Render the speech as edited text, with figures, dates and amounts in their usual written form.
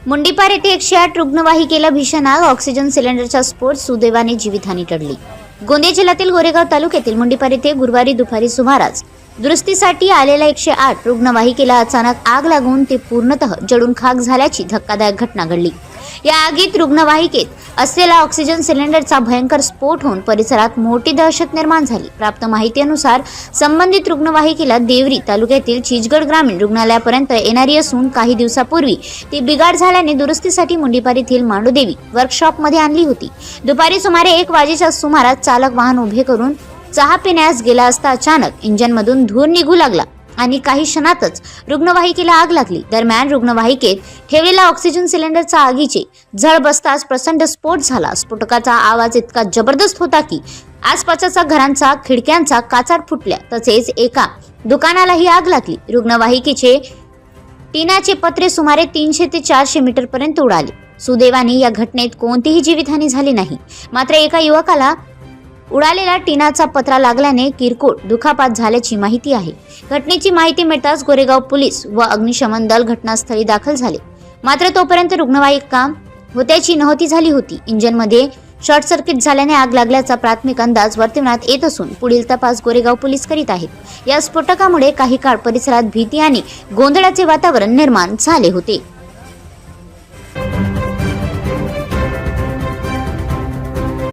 मुंडीपार येथे 108 रुग्णवाहिकेला भीषण आग, ऑक्सिजन सिलेंडरचा स्फोट, सुदैवाने जीवितहानी टळली। गोंदिया जिल्ह्यातील गोरेगाव तालुक्यातील मुंडीपार येथे गुरुवारी दुपारी सुमारास दुरुस्तीसाठी आलेल्या 108 रुग्णवाहिकेला अचानक आग लागून ते पूर्णतः जळून खाक झाल्याची धक्कादायक घटना घडली। या आगीत रुग्णवाहिकेत असलेला ऑक्सिजन सिलेंडरचा भयंकर स्फोट होऊन परिसरात मोठी दहशत निर्माण झाली। प्राप्त माहितीनुसार संबंधित रुग्णवाहिकेला देवरी तालुक्यातील चिचगड ग्रामीण रुग्णालयापर्यंत येणारी असून काही दिवसापूर्वी ती बिघाड झाल्याने दुरुस्तीसाठी मुंडीपार येथील मांडूदेवी वर्कशॉपमध्ये आणली होती। दुपारी सुमारे 1 वाजेच्या सुमारास चालक वाहन उभे करून चहा पिण्यास गेला असता अचानक इंजिनमधून धूर निघू लागला आणि काही क्षणातच रुग्णवाहिकेला आग लागली। दरम्यान रुग्णवाहिकेत ठेवलेला ऑक्सिजन सिलेंडरचा आगीचे झळ बसताच प्रचंड स्फोट झाला। स्फोटकाचा आवाज इतका जबरदस्त होता की आसपासच्या घरांचा खिडक्यांचा काचा फुटल्या, तसेच एका दुकानालाही आग लागली। रुग्णवाहिकेचे टिनाचे पत्रे सुमारे 300 ते 400 मीटर पर्यंत उडाले। सुदैवाने या घटनेत कोणतीही जीवितहानी झाली नाही, मात्र एका युवकाला उडालेला टिनाचा पत्रा लागल्याने किरकोळ दुखापत झाल्याची माहिती आहे। घटनेची माहिती मिळताच गोरेगाव पोलीस व अग्निशमन दल घटनास्थळी दाखल झाले, मात्र तोपर्यंत रुग्णवाहिका होत्याची नव्हती झाली होती। इंजिनमध्ये शॉर्ट सर्किट झाल्याने आग लागल्याचा प्राथमिक अंदाज वर्तवण्यात येत असून पुढील तपास गोरेगाव पोलीस करीत आहेत। या स्फोटकामुळे काही काळ परिसरात भीती आणि गोंधळाचे वातावरण निर्माण झाले होते।